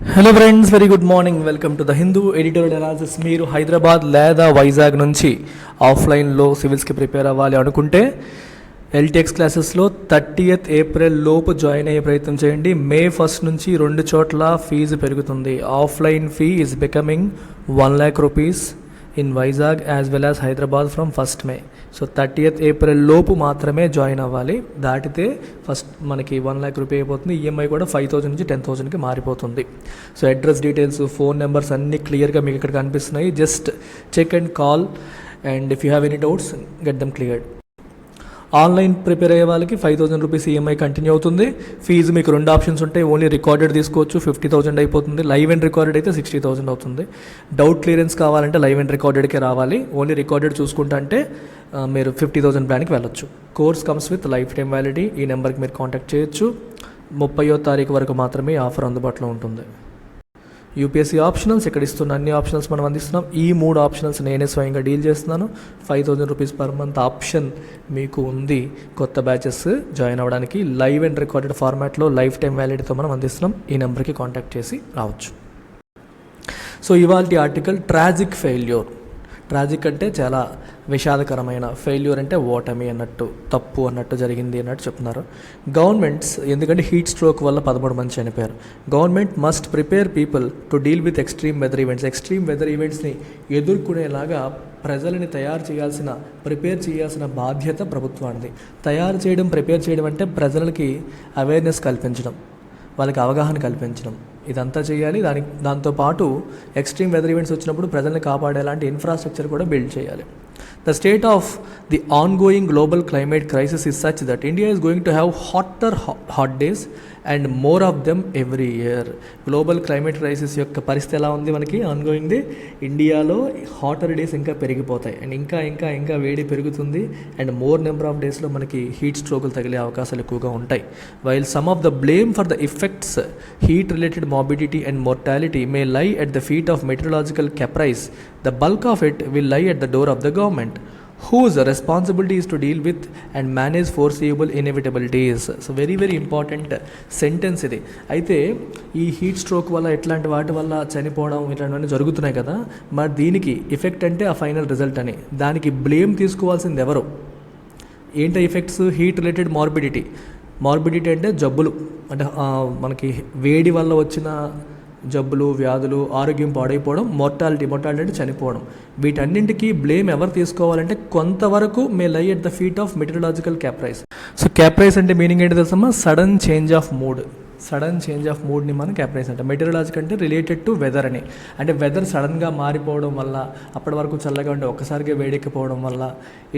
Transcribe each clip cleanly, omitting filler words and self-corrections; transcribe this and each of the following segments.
Hello friends, very good morning. Welcome to the Hindu editorial analysis. మీరు హైదరాబాద్ లేదా వైజాగ్ నుంచి ఆఫ్లైన్లో సివిల్స్కి ప్రిపేర్ అవ్వాలి అనుకుంటే ఎల్టీఎక్స్ క్లాసెస్లో 30th ఏప్రిల్ లోపు జాయిన్ అయ్యే ప్రయత్నం చేయండి. May 1 నుంచి 2 చోట్ల ఫీజు పెరుగుతుంది. Offline fee is becoming 1 lakh rupees in Vizag as well as Hyderabad from 1st May. So 30th April లోపు మాత్రమే జాయిన్ అవ్వాలి. దాటితే ఫస్ట్ మనకి 1 lakh రూపీ అయిపోతుంది. ఈఎంఐ కూడా 5,000 నుంచి 10,000కి మారిపోతుంది. So address details, phone numbers అన్నీ క్లియర్గా మీకు ఇక్కడ కనిపిస్తున్నాయి. Just check and call, and if you have any doubts get them cleared. Online prepare అయ్యే వాళ్ళకి 5,000 రూపీస్ ఈఎంఐ కంటిన్యూ అవుతుంది. ఫీజు మీకు 2 ఆప్షన్స్ ఉంటాయి. ఓన్లీ రికార్డెడ్ తీసుకోవచ్చు, 50,000 అయిపోతుంది. లైవ్ అండ్ రికార్డెడ్ అయితే 60,000 అవుతుంది. డౌట్ క్లియరెన్స్ కావాలంటే లైవ్ అండ్ రికార్డెడ్కే రావాలి. ఓన్లీ రికార్డెడ్ చూసుకుంటా అంటే మీరు 50,000 ప్లాన్కి వెళ్ళొచ్చు. Course comes with life time validity. ఈ నెంబర్కి మీరు కాంటాక్ట్ చేయొచ్చు. 30వ తారీఖు వరకు మాత్రమే ఆఫర్ అందుబాటులో ఉంటుంది. యూపీఎస్సీ ఆప్షనల్స్, ఇక్కడ ఇస్తున్న అన్ని ఆప్షనల్స్ మనం అందిస్తున్నాం. ఈ 3 ఆప్షనల్స్ నేనే స్వయంగా డీల్ చేస్తున్నాను. 5,000 రూపీస్ పర్ మంత్ ఆప్షన్ మీకు ఉంది. కొత్త బ్యాచెస్ జాయిన్ అవ్వడానికి లైవ్ అండ్ రికార్డెడ్ ఫార్మాట్లో లైఫ్ టైం వ్యాలిడిటీతో మనం అందిస్తున్నాం. ఈ నెంబర్కి కాంటాక్ట్ చేసి రావచ్చు. సో ఇవాల్టి ఆర్టికల్ ట్రాజిక్ ఫెయిల్యూర్. ట్రాజిక్ అంటే చాలా విషాదకరమైన, ఫెయిల్యూర్ అంటే ఓటమి అన్నట్టు, తప్పు అన్నట్టు, జరిగింది అన్నట్టు చెప్తున్నారు. గవర్నమెంట్స్, ఎందుకంటే హీట్ స్ట్రోక్ వల్ల 13 మంది చనిపోయారు. Government must prepare people to deal with extreme weather events. Extreme weather ఈవెంట్స్ని ఎదుర్కొనేలాగా ప్రజలని ప్రిపేర్ చేయాల్సిన బాధ్యత ప్రభుత్వానికి. ప్రిపేర్ చేయడం అంటే ప్రజలకి అవేర్నెస్ కల్పించడం, వాళ్ళకి అవగాహన కల్పించడం, ఇదంతా చేయాలి. దాంతోపాటు ఎక్స్ట్రీమ్ వెదర్ ఈవెంట్స్ వచ్చినప్పుడు ప్రజల్ని కాపాడేలాంటి ఇన్ఫ్రాస్ట్రక్చర్ కూడా బిల్డ్ చేయాలి. The state of the ongoing global climate crisis is such that India is going to have hotter hot days and more of them every year. Global climate crisis యొక్క పరిస్థితి ఎలా ఉంది మనకి ఆన్గోయింగ్ది? ఇండియాలో హాటర్ డేస్ ఇంకా పెరిగిపోతాయి, and ఇంకా వేడి పెరుగుతుంది, అండ్ మోర్ నెంబర్ ఆఫ్ డేస్లో మనకి హీట్ స్ట్రోకులు తగిలే అవకాశాలు ఎక్కువగా ఉంటాయి. While some of the blame for the effects heat related morbidity and mortality may lie at the feet of meteorological caprice, the bulk of it will lie at the door of the government, whose responsibility is to deal with and manage foreseeable inevitabilities. So very important sentence ఇది. అయితే ఈ heat stroke వల్ల ఎట్లాంటి వాటి వల్ల చనిపోవడం ఇట్లాంటివన్నీ జరుగుతున్నాయి కదా, మరి దీనికి ఎఫెక్ట్ అంటే ఆ ఫైనల్ రిజల్ట్ అని. దానికి బ్లేమ్ తీసుకోవాల్సింది ఎవరు? ఏంటి ఎఫెక్ట్స్? హీట్ రిలేటెడ్ మార్బిడిటీ అంటే జబ్బులు, అంటే మనకి వేడి వల్ల వచ్చిన జబ్బులు, వ్యాధులు, ఆరోగ్యం పాడైపోవడం, మొర్టాలిటీ అంటే చనిపోవడం. వీటన్నింటికి బ్లేమ్ ఎవరు తీసుకోవాలంటే కొంతవరకు may lie at the feet of meteorological caprice. So caprice అంటే మీనింగ్ ఏంటి తెలుసమ్మా? సడన్ చేంజ్ ఆఫ్ మూడ్ని మనం క్యాప్రైస్ అంటే. మెటీరియలాజిక్ అంటే రిలేటెడ్ టు వెదర్ అని, అంటే వెదర్ సడన్గా మారిపోవడం వల్ల, అప్పటి వరకు చల్లగా ఉంటే ఒక్కసారిగా వేడెక్కిపోవడం వల్ల,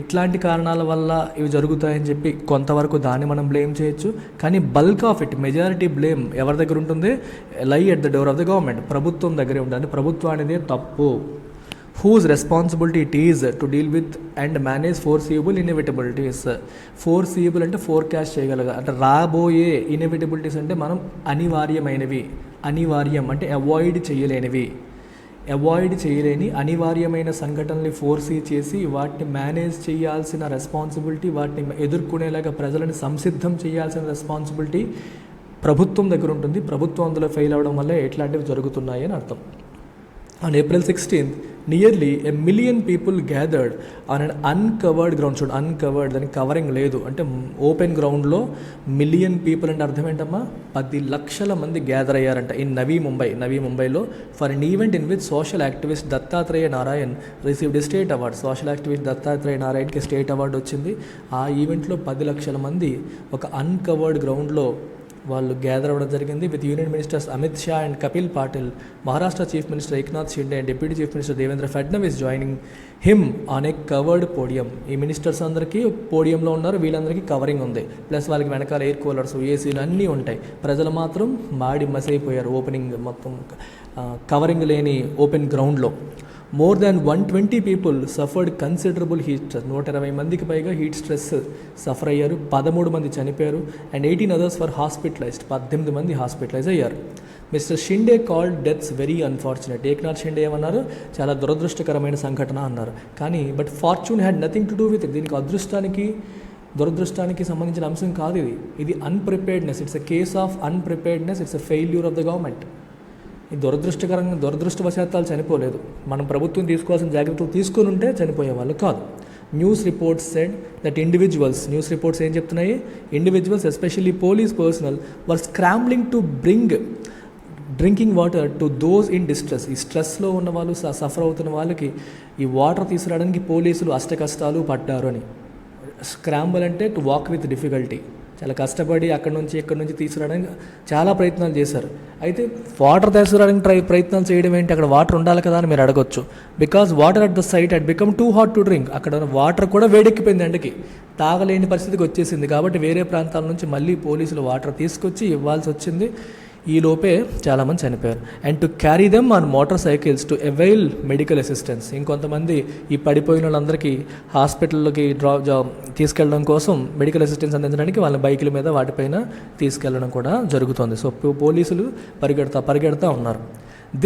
ఇట్లాంటి కారణాల వల్ల ఇవి జరుగుతాయని చెప్పి కొంతవరకు దాన్ని మనం బ్లేమ్ చేయొచ్చు. కానీ bulk of it, majority blame ఎవరి దగ్గర ఉంటుంది? లై at the door of the government, ప్రభుత్వం దగ్గరే ఉంటుంది. ప్రభుత్వానిదే తప్పు. whose responsibility it is to deal with and manage foreseeable inevitabilities. foreseeable అంటే ఫోర్కాస్ట్ చేయగలగా, అంటే రాబోయే. ఇన్ఎవిటబిలిటీస్ అంటే మనం అనివార్యం అంటే అవాయిడ్ చేయలేని అనివార్యమైన సంఘటనల్ని ఫోర్సీ చేసి వాటిని మేనేజ్ చేయాల్సిన రెస్పాన్సిబిలిటీ, వాటిని ఎదుర్కొనేలాగా ప్రజలను సంసిద్ధం చేయాల్సిన రెస్పాన్సిబిలిటీ ప్రభుత్వం దగ్గర ఉంటుంది. ప్రభుత్వం అందులో ఫెయిల్ అవ్వడం వల్ల ఎట్లాంటివి జరుగుతున్నాయి అని అర్థం. On April 16th, nearly 1 million people gathered on an uncovered ground. చూడండి, అన్కవర్డ్, దానికి కవరింగ్ లేదు అంటే ఓపెన్ గ్రౌండ్లో 1 million people అంటే అర్థం ఏంటమ్మా? 10 లక్షల మంది గ్యాదర్ అయ్యారంట ఇన్ నవీ ముంబైలో for an event in which social activist Dattatreya Narayan received state award. Social activist Dattatreya నారాయణ్కి స్టేట్ అవార్డు వచ్చింది. ఆ ఈవెంట్లో 10 లక్షల మంది ఒక అన్కవర్డ్ గ్రౌండ్లో వాళ్ళు గ్యాదర్ అవ్వడం జరిగింది. With union ministers Amit Shah and Kapil Patil, Maharashtra chief minister Eknath Shinde and deputy chief minister Devendra Fadnavis joining him on a covered podium. ఈ మినిస్టర్స్ అందరికీ పోడియంలో ఉన్నారు, వీళ్ళందరికీ కవరింగ్ ఉంది. ప్లస్ వాళ్ళకి వెనకాల ఎయిర్ కూలర్స్, ఏసీలు అన్నీ ఉంటాయి. ప్రజలు మాత్రం మాడి మసైపోయారు ఓపెనింగ్ మొత్తం కవరింగ్ లేని ఓపెన్ గ్రౌండ్లో. More than 120 people suffered considerable heat stress. 120 మందికి పైగా హీట్ స్ట్రెస్ సఫర్ అయ్యారు. 13 మంది చనిపోయారు. And 18 others were hospitalized. 18 మంది హాస్పిటలైజ్ అయ్యారు. Mister Shinde called deaths very unfortunate. Eknath Shinde ఏమన్నారు? చాలా దురదృష్టకరమైన సంఘటన అన్నారు. కానీ but fortune had nothing to do with it. దీనికి దురదృష్టానికి సంబంధించిన అంశం కాదు ఇది. Unpreparedness. It's a case of unpreparedness. It's a failure of the government. ఈ దురదృష్టవశాత్తు చనిపోలేదు. మనం ప్రభుత్వం తీసుకోవాల్సిన జాగ్రత్తలు తీసుకొని ఉంటే చనిపోయే వాళ్ళు కాదు. News reports said that news reports ఏం చెప్తున్నాయి, individuals especially police personnel were scrambling to bring drinking water to those in distress. ఈ స్ట్రెస్లో ఉన్న వాళ్ళు, సఫర్ అవుతున్న వాళ్ళకి ఈ వాటర్ తీసుకురావడానికి పోలీసులు అష్టకష్టాలు పడ్డారు అని. స్క్రాంబుల్ అంటే టు వాక్ విత్ డిఫికల్టీ, చాలా కష్టపడి ఇక్కడ నుంచి తీసుకురావడానికి చాలా ప్రయత్నాలు చేశారు. అయితే వాటర్ తీసుకురావడానికి ప్రయత్నాలు చేయడం ఏంటి, అక్కడ వాటర్ ఉండాలి కదా అని మీరు అడగొచ్చు. Because water at the site at become too hot to drink. అక్కడ వాటర్ కూడా వేడెక్కిపోయింది, ఎండకి తాగలేని పరిస్థితికి వచ్చేసింది. కాబట్టి వేరే ప్రాంతాల నుంచి మళ్ళీ పోలీసులు వాటర్ తీసుకొచ్చి ఇవ్వాల్సి వచ్చింది. ఈ లోపే చాలామంది చనిపోయారు. And to carry them on motor cycles to avail medical assistance. ఇంకొంతమంది ఈ పడిపోయిన వాళ్ళందరికీ హాస్పిటల్లోకి తీసుకెళ్ళడం కోసం మెడికల్ అసిస్టెన్స్ అందించడానికి వాళ్ళ బైకుల మీద వాటిపైన తీసుకెళ్ళడం కూడా జరుగుతుంది. సో పోలీసులు పరిగెడతా ఉన్నారు.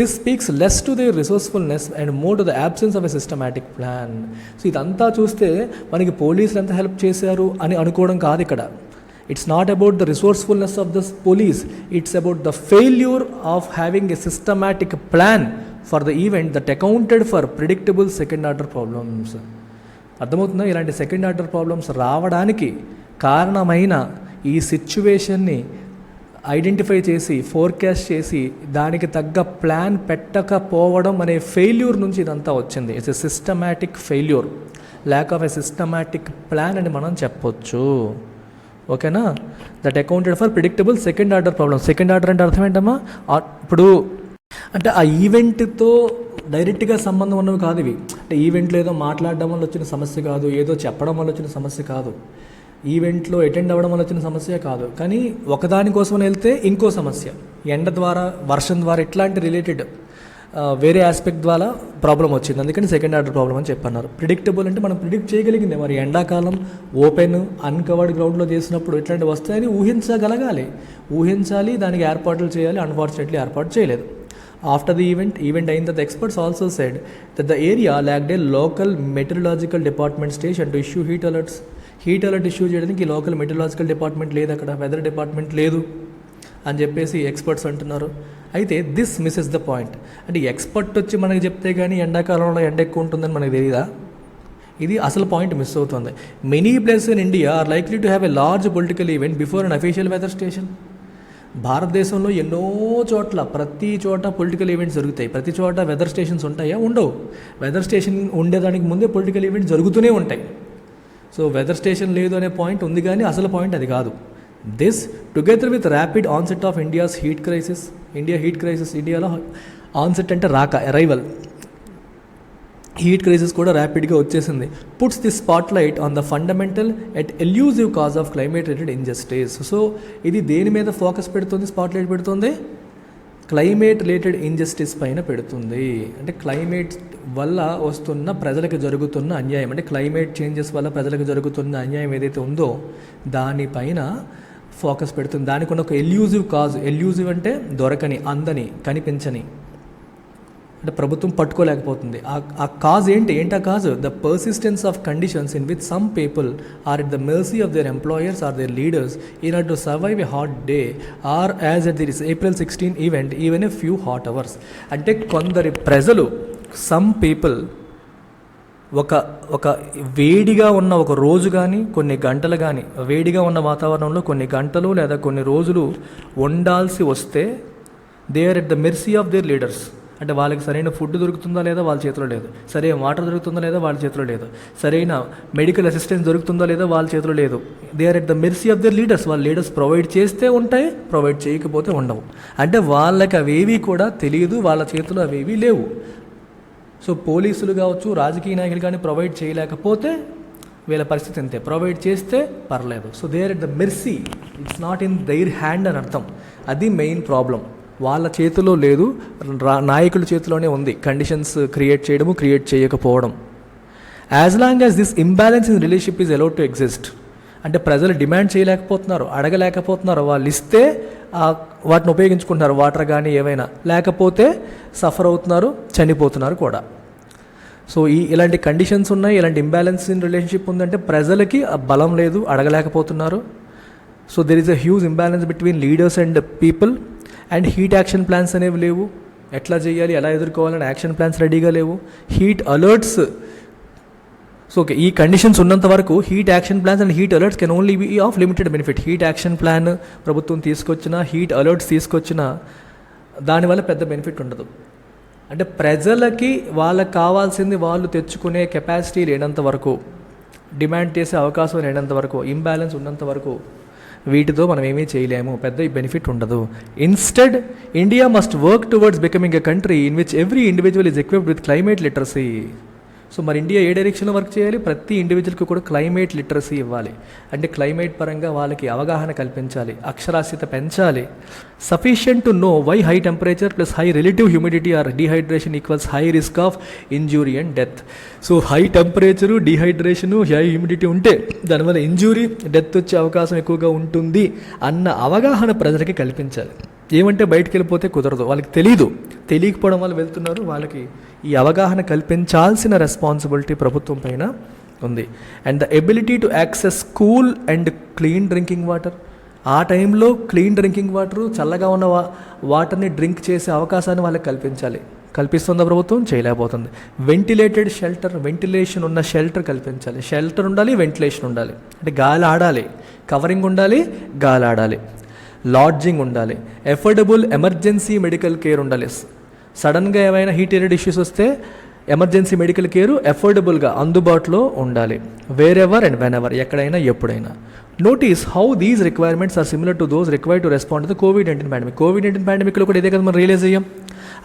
This speaks less to their resourcefulness and more to the absence of a systematic plan. So ఇదంతా చూస్తే మనకి పోలీసులు ఎంత హెల్ప్ చేశారు అని అనుకోవడం కాదు ఇక్కడ. It's not about the resourcefulness of the police, it's about the failure of having a systematic plan for the event that accounted for predictable second order problems. అర్థమవుతుందా? ఇలాంటి సెకండ్ ఆర్డర్ ప్రాబ్లమ్స్ రావడానికి కారణమైన ఈ సిచ్యువేషన్ని ఐడెంటిఫై చేసి, forecast చేసి, దానికి తగ్గ ప్లాన్ పెట్టకపోవడం అనే ఫెయిల్యూర్ నుంచి ఇదంతా వచ్చింది. It's a systematic failure, lack of a systematic plan అని మనం చెప్పొచ్చు. ఓకేనా? That accounted for predictable second order problem. Second order అంటే అర్థం ఏంటమ్మా, ఇప్పుడు అంటే ఆ ఈవెంట్తో డైరెక్ట్గా సంబంధం ఉన్నవి కాదు ఇవి. అంటే ఈవెంట్లో ఏదో మాట్లాడడం వల్ల వచ్చిన సమస్య కాదు, ఏదో చెప్పడం వల్ల వచ్చిన సమస్య కాదు, ఈవెంట్లో అటెండ్ అవ్వడం వల్ల వచ్చిన సమస్య కాదు. కానీ ఒకదానికోసం వెళ్తే ఇంకో సమస్య, ఎండ ద్వారా, వర్షం ద్వారా, ఇట్లాంటి రిలేటెడ్ వేరే ఆస్పెక్ట్ ద్వారా ప్రాబ్లం వచ్చింది. అందుకని సెకండ్ ఆర్డర్ ప్రాబ్లం అని చెప్పన్నారు. ప్రిడిక్టబుల్ అంటే మనం ప్రిడిక్ట్ చేయగలిగింది. మరి ఎండాకాలం ఓపెన్ అన్కవర్డ్ గ్రౌండ్లో చేసినప్పుడు ఇట్లాంటివి వస్తాయని ఊహించాలి, దానికి ఏర్పాట్లు చేయాలి. అన్ఫార్చునేట్లీ ఏర్పాటు చేయలేదు. ఆఫ్టర్ ది ఈవెంట్ అయిన తర్వాత experts also said that the area lacked A local meteorological department station to issue heat alert issue చేయడానికి లోకల్ మెటీరియలాజికల్ డిపార్ట్మెంట్ లేదు, అక్కడ వెదర్ డిపార్ట్మెంట్ లేదు అని చెప్పేసి ఎక్స్పర్ట్స్ అంటున్నారు. అయితే దిస్ మిస్సెస్ ద పాయింట్. అంటే ఎక్స్పర్ట్ వచ్చి మనకి చెప్తే కానీ ఎండాకాలంలో ఎండ ఎక్కువ ఉంటుందని మనకు తెలియదా? ఇది అసలు పాయింట్ మిస్ అవుతుంది. Many places in India are likely to have a large political event before an official weather station. భారతదేశంలో ఎన్నో చోట్ల, ప్రతి చోట పొలిటికల్ ఈవెంట్స్ జరుగుతాయి. ప్రతి చోట వెదర్ స్టేషన్స్ ఉంటాయా? ఉండవు. వెదర్ స్టేషన్ ఉండేదానికి ముందే పొలిటికల్ ఈవెంట్స్ జరుగుతూనే ఉంటాయి. సో వెదర్ స్టేషన్ లేదు అనే పాయింట్ ఉంది, కానీ అసలు పాయింట్ అది కాదు. This together with rapid onset of ఇండియాలో ఆన్సెట్ అంటే అరైవల్, హీట్ క్రైసిస్ కూడా ర్యాపిడ్గా వచ్చేసింది. Puts the spot light on the fundamental at ఎల్యూజివ్ cause of climate related injustice. So ఇది దేని మీద ఫోకస్ పెడుతుంది, స్పాట్ లైట్ పెడుతుంది? క్లైమేట్ రిలేటెడ్ ఇంజస్టిస్ పైన పెడుతుంది. అంటే క్లైమేట్ వల్ల వస్తున్న ప్రజలకు జరుగుతున్న అన్యాయం, అంటే క్లైమేట్ చేంజెస్ వల్ల ప్రజలకు జరుగుతున్న అన్యాయం ఏదైతే ఉందో దానిపైన ఫోకస్ పెడుతుంది. దానికి ఉన్న ఒక ఎల్యూజివ్ అంటే దొరకని, అందని, కనిపించని, అంటే ప్రభుత్వం పట్టుకోలేకపోతుంది. ఆ కాజ్ ఏంటి ఆ cause? The persistence of conditions in which some people are at the mercy of their employers or their leaders in order to survive a hot day or as at this April 16 event even a few hot hours. అంటే కొందరి ప్రజలు, some people ఒక వేడిగా ఉన్న ఒక రోజు కానీ కొన్ని గంటలు కానీ, వేడిగా ఉన్న వాతావరణంలో కొన్ని గంటలు లేదా కొన్ని రోజులు ఉండాల్సి వస్తే they are at the mercy of their leaders. అంటే వాళ్ళకి సరైన ఫుడ్ దొరుకుతుందా లేదా వాళ్ళ చేతిలో లేదు, సరైన వాటర్ దొరుకుతుందా లేదా వాళ్ళ చేతిలో లేదు, సరైన మెడికల్ అసిస్టెన్స్ దొరుకుతుందా లేదా వాళ్ళ చేతిలో లేదు. They are at the mercy of their leaders. వాళ్ళ లీడర్స్ ప్రొవైడ్ చేస్తే ఉంటాయి, ప్రొవైడ్ చేయకపోతే ఉండవు. అంటే వాళ్ళకి అవేవి కూడా తెలియదు, వాళ్ళ చేతిలో అవేవి లేవు. సో పోలీసులు కావచ్చు, రాజకీయ నాయకులు కానీ ప్రొవైడ్ చేయలేకపోతే వీళ్ళ పరిస్థితి అంతే. ప్రొవైడ్ చేస్తే పర్లేదు. So they are at the mercy, it's not in their hand అని అర్థం. అది మెయిన్ ప్రాబ్లం. వాళ్ళ చేతిలో లేదు, నాయకుల చేతిలోనే ఉంది కండిషన్స్ క్రియేట్ చేయడము, క్రియేట్ చేయకపోవడం. As long as this imbalance in relationship is allowed to exist. అంటే ప్రజలు డిమాండ్ చేయలేకపోతున్నారు, అడగలేకపోతున్నారు, వాళ్ళు ఇస్తే వాటిని ఉపయోగించుకుంటున్నారు, వాటర్ కానీ ఏవైనా, లేకపోతే సఫర్ అవుతున్నారు, చనిపోతున్నారు కూడా. సో ఇలాంటి కండిషన్స్ ఉన్నాయి, ఇలాంటి ఇంబ్యాలెన్స్ ఇన్ రిలేషన్షిప్ ఉందంటే ప్రజలకి బలం లేదు, అడగలేకపోతున్నారు. So there is a huge imbalance between leaders and people. And heat action plans అనేవి లేవు. ఎట్లా చేయాలి, ఎలా ఎదుర్కోవాలని యాక్షన్ ప్లాన్స్ రెడీగా లేవు. హీట్ అలర్ట్స్, సో ఓకే, ఈ కండిషన్స్ ఉన్నంత వరకు heat action plans and heat alerts can only be of limited benefit. Heat action plan ప్రభుత్వం తీసుకొచ్చినా, హీట్ అలర్ట్స్ తీసుకొచ్చినా దానివల్ల పెద్ద బెనిఫిట్ ఉండదు. అంటే ప్రజలకి వాళ్ళకి కావాల్సింది వాళ్ళు తెచ్చుకునే కెపాసిటీ లేనంత వరకు, డిమాండ్ చేసే అవకాశం లేనంత వరకు, ఇంబ్యాలెన్స్ ఉన్నంత వరకు వీటితో మనం ఏమీ చేయలేము, పెద్ద బెనిఫిట్ ఉండదు. Instead India must work towards becoming a country in which every individual is equipped with climate literacy. So మరి ఇండియా ఏ డైరెక్షన్లో వర్క్ చేయాలి? ప్రతి ఇండివిజువల్కి కూడా క్లైమేట్ లిటరసీ ఇవ్వాలి. అంటే క్లైమేట్ పరంగా వాళ్ళకి అవగాహన కల్పించాలి, అక్షరాస్యత పెంచాలి. Sufficient to know why high temperature plus high relative humidity or dehydration equals high risk of injury and death. So high temperature, dehydration, high humidity ఉంటే దానివల్ల ఇంజూరీ, డెత్ వచ్చే అవకాశం ఎక్కువగా ఉంటుంది అన్న అవగాహన ప్రజలకి కల్పించాలి. ఏమంటే బయటికి వెళ్ళిపోతే కుదరదు, వాళ్ళకి తెలియకపోవడం వల్ల వెళ్తున్నారు. వాళ్ళకి ఈ అవగాహన కల్పించాల్సిన రెస్పాన్సిబిలిటీ ప్రభుత్వం పైన ఉంది. And the ability to access cool and clean drinking water. ఆ టైంలో క్లీన్ డ్రింకింగ్ వాటరు, చల్లగా ఉన్న వాటర్ని డ్రింక్ చేసే అవకాశాన్ని వాళ్ళకి కల్పించాలి. కల్పిస్తుందా ప్రభుత్వం? చేయలేకపోతుంది. వెంటిలేటెడ్ షెల్టర్, వెంటిలేషన్ ఉన్న షెల్టర్ కల్పించాలి. షెల్టర్ ఉండాలి, వెంటిలేషన్ ఉండాలి, అంటే గాలి ఆడాలి, కవరింగ్ ఉండాలి, గాలి ఆడాలి. లాడ్జింగ్ ఉండాలి. ఎఫోర్డబుల్ ఎమర్జెన్సీ మెడికల్ కేర్ ఉండాలి. సడన్గా ఏమైనా హీట్ రిలేటెడ్ ఇష్యూస్ వస్తే ఎమర్జెన్సీ మెడికల్ కేరు ఎఫోర్డబుల్గా అందుబాటులో ఉండాలి. వేరెవర్ అండ్ వెనెవర్, ఎక్కడైనా ఎప్పుడైనా. Notice how these requirements are similar to those required to respond to the కోవిడ్-19 పాండమిక్. కోవిడ్-19 పాండమిక్లో కూడా ఇదే కదా మనం రియలైజ్ అయ్యాం.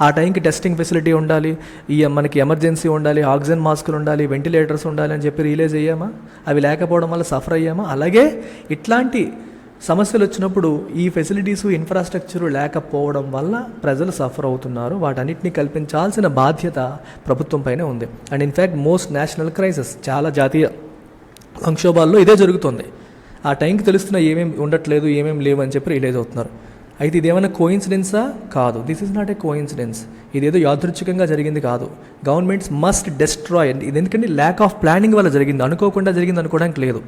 ఆ టైంకి టెస్టింగ్ ఫెసిలిటీ ఉండాలి, మనకి ఎమర్జెన్సీ ఉండాలి, ఆక్సిజన్ మాస్కులు ఉండాలి, వెంటిలేటర్స్ ఉండాలి అని చెప్పి రియలైజ్ అయ్యామా? అవి లేకపోవడం వల్ల సఫర్ అయ్యామా? అలాగే ఇట్లాంటి సమస్యలు వచ్చినప్పుడు ఈ ఫెసిలిటీసు, ఇన్ఫ్రాస్ట్రక్చరు లేకపోవడం వల్ల ప్రజలు సఫర్ అవుతున్నారు. వాటన్నిటిని కల్పించాల్సిన బాధ్యత ప్రభుత్వం పైనే ఉంది. And in fact most national crisis, చాలా జాతీయ సంక్షోభాల్లో ఇదే జరుగుతుంది. ఆ టైంకి తెలుస్తున్న ఏమేమి ఉండట్లేదు, ఏమేమి లేవు అని చెప్పి రిలీజ్ అవుతున్నారు. అయితే ఇదేమైనా కోయిన్సిడెన్సా? కాదు. This is not a coincidence. ఇదేదో యాదృచ్ఛికంగా జరిగింది కాదు. Governments must destroy. ఇది ఎందుకంటే ల్యాక్ ఆఫ్ ప్లానింగ్ వల్ల జరిగింది, అనుకోకుండా జరిగింది అనుకోవడానికి లేదు.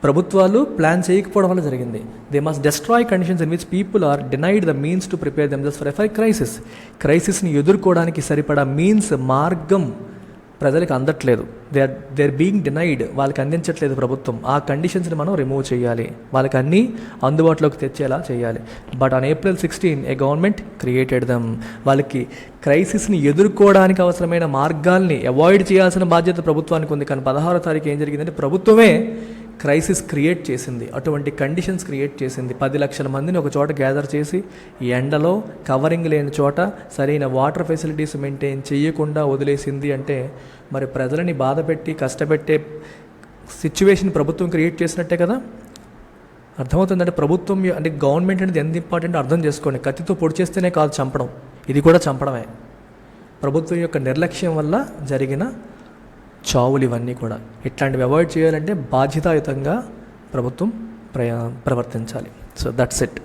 ప్రభుత్వాలు ప్లాన్ చేయకపోవడం వల్ల జరిగింది. They must destroy conditions in which people are denied the means to prepare themselves for a crisis. క్రైసిస్ని ఎదుర్కోవడానికి సరిపడా మీన్స్, మార్గం ప్రజలకు అందట్లేదు. They are being denied. వాళ్ళకి అందించట్లేదు ప్రభుత్వం. ఆ కండిషన్స్ని మనం రిమూవ్ చేయాలి, వాళ్ళకి అన్నీ అందుబాటులోకి తెచ్చేలా చేయాలి. But on April 16 a government created them. వాళ్ళకి క్రైసిస్ని ఎదుర్కోవడానికి అవసరమైన మార్గాల్ని అవాయిడ్ చేయాల్సిన బాధ్యత ప్రభుత్వానికి ఉంది. కానీ 16వ తారీఖు ఏం జరిగిందంటే ప్రభుత్వమే క్రైసిస్ క్రియేట్ చేసింది, అటువంటి కండిషన్స్ క్రియేట్ చేసింది. 10 లక్షల మందిని ఒక చోట గ్యాదర్ చేసి ఎండలో కవరింగ్ లేని చోట సరైన వాటర్ ఫెసిలిటీస్ మెయింటైన్ చేయకుండా వదిలేసింది. అంటే మరి ప్రజలని బాధ పెట్టి కష్టపెట్టే సిచ్యువేషన్ ప్రభుత్వం క్రియేట్ చేసినట్టే కదా. అర్థమవుతుందంటే ప్రభుత్వం అంటే గవర్నమెంట్ అనేది ఎంత ఇంపార్టెంట్ అర్థం చేసుకోండి. కత్తితో పొడి చేస్తేనే కాదు చంపడం, ఇది కూడా చంపడమే. ప్రభుత్వం యొక్క నిర్లక్ష్యం వల్ల జరిగిన చావులు ఇవన్నీ కూడా. ఇట్లాంటివి అవాయిడ్ చేయాలంటే బాధ్యతాయుతంగా ప్రభుత్వం ప్రవర్తించాలి. So that's it.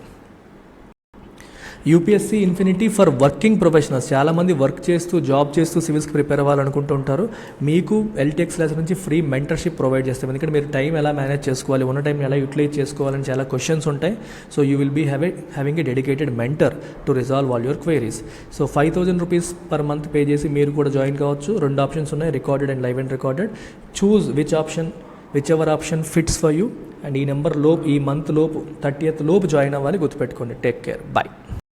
UPSC infinity for working professionals. చాలామంది వర్క్ చేస్తూ, జాబ్ చేస్తూ సివిల్స్కి ప్రిపేర్ అవ్వాలనుకుంటూ ఉంటారు. మీకు ఎల్టీఎక్స్ క్లాస్ నుంచి ఫ్రీ మెంటర్షిప్ ప్రొవైడ్ చేస్తాం. ఎందుకంటే మీరు టైం ఎలా మేనేజ్ చేసుకోవాలి, ఉన్న టైం ఎలా యూటిలైజ్ చేసుకోవాలని చాలా క్వశ్చన్స్ ఉంటాయి. So you will be having a dedicated mentor to resolve all your queries. So 5,000 rupees per month pay చేసి మీరు కూడా జాయిన్ కావచ్చు. 2 ఆప్షన్స్ ఉన్నాయి, recorded and live and recorded. Choose whichever option fits for you. And ఈ number లోపు, ఈ month లోపు 30th లోపు జాయిన్ అవ్వాలి. గుర్తుపెట్టుకోండి. Take care. బాయ్.